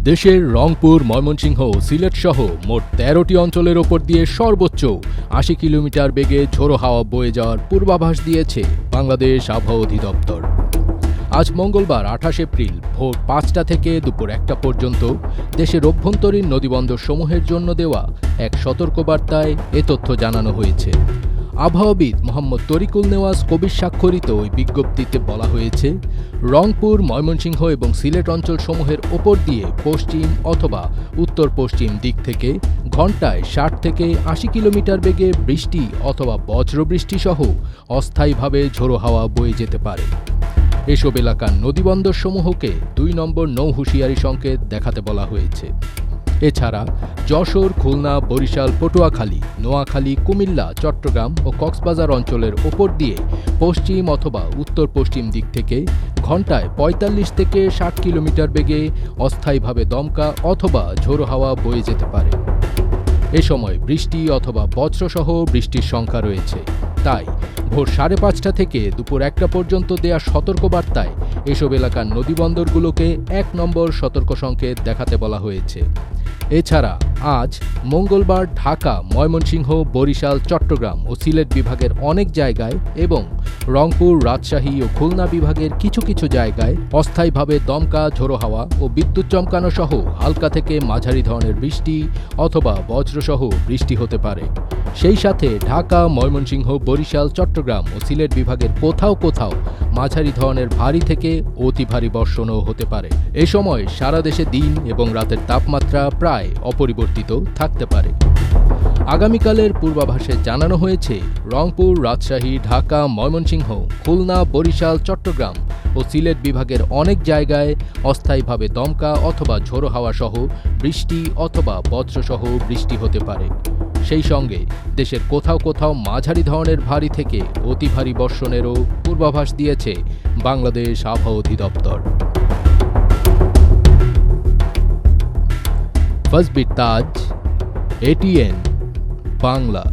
দেশের রংপুর, ময়মনসিংহ ও সিলেট সহ মোট ১৩টি অঞ্চলের ওপর দিয়ে সর্বোচ্চ ৮০ কিলোমিটার বেগে ঝোড়ো হাওয়া বয়ে যাওয়ার পূর্বাভাস দিয়েছে বাংলাদেশ আবহাওয়া অধিদপ্তর। আজ মঙ্গলবার ২৮ এপ্রিল ভোর ৫টা থেকে দুপুর ১টা পর্যন্ত দেশের অভ্যন্তরীণ নদীবন্দরসমূহের জন্য দেওয়া এক সতর্কবার্তায় এ তথ্য জানানো হয়েছে। আবহাওয়াবিদ মোহাম্মদ তরিকুল নেওয়াজ কবির স্বাক্ষরিত ওই বিজ্ঞপ্তিতে বলা হয়েছে, রংপুর, ময়মনসিংহ এবং সিলেট অঞ্চলসমূহের ওপর দিয়ে পশ্চিম অথবা উত্তর পশ্চিম দিক থেকে ঘণ্টায় ৬০ থেকে ৮০ কিলোমিটার বেগে বৃষ্টি অথবা বজ্রবৃষ্টি সহ অস্থায়ীভাবে ঝোড়ো হাওয়া বয়ে যেতে পারে। এসব এলাকার নদীবন্দরসমূহকে ২ নম্বর নৌ হুঁশিয়ারি সংকেত দেখাতে বলা হয়েছে। এছাড়া যশোর, খুলনা, বরিশাল, পটুয়াখালী, নোয়াখালী, কুমিল্লা, চট্টগ্রাম ও কক্সবাজার অঞ্চলের ওপর দিয়ে পশ্চিম অথবা উত্তর পশ্চিম দিক থেকে ঘণ্টায় ৪৫ থেকে ৬০ কিলোমিটার বেগে অস্থায়ীভাবে দমকা অথবা ঝোড়ো হাওয়া বয়ে যেতে পারে। এ সময় বৃষ্টি অথবা বজ্রসহ বৃষ্টির সংখ্যা রয়েছে। তাই ভোর ৫:৩০ থেকে দুপুর ১টা পর্যন্ত দেয়া সতর্কবার্তায় এসব এলাকার নদীবন্দরগুলোকে ১ নম্বর সতর্ক সংকেত দেখাতে বলা হয়েছে। এছাড়া আজ মঙ্গলবার ঢাকা, ময়মনসিংহ, বরিশাল, চট্টগ্রাম ও সিলেট বিভাগের অনেক জায়গায় এবং রংপুর, রাজশাহী ও খুলনা বিভাগের কিছু কিছু জায়গায় অস্থায়ীভাবে দমকা, ঝোড়ো হাওয়া ও বিদ্যুৎ চমকানো সহ হালকা থেকে মাঝারি ধরনের বৃষ্টি অথবা বজ্রসহ বৃষ্টি হতে পারে। সেই সাথে ঢাকা, ময়মনসিংহ, বরিশাল, চট্টগ্রাম ও সিলেট বিভাগের কোথাও কোথাও মাঝারি ধরনের ভারী থেকে অতি ভারী বর্ষণও হতে পারে। এ সময় সারা দেশে দিন এবং রাতের তাপমাত্রা প্রায় অপরিবর্তিত থাকতে পারে। আগামীকালের পূর্বাভাসে জানানো হয়েছে, রংপুর, রাজশাহী, ঢাকা, ময়মনসিংহ, খুলনা, বরিশাল, চট্টগ্রাম ও সিলেট বিভাগের অনেক জায়গায় অস্থায়ীভাবে দমকা অথবা ঝোড়ো হাওয়া সহ বৃষ্টি অথবা বজ্রসহ বৃষ্টি হতে পারে। সেই সঙ্গে দেশের কোথাও কোথাও মাঝারি ধরনের ভারী থেকে অতি ভারী বর্ষণেরও পূর্বাভাস দিয়েছে বাংলাদেশ আবহাওয়া অধিদপ্তর। ফজবির তাজ, ATN বাংলা।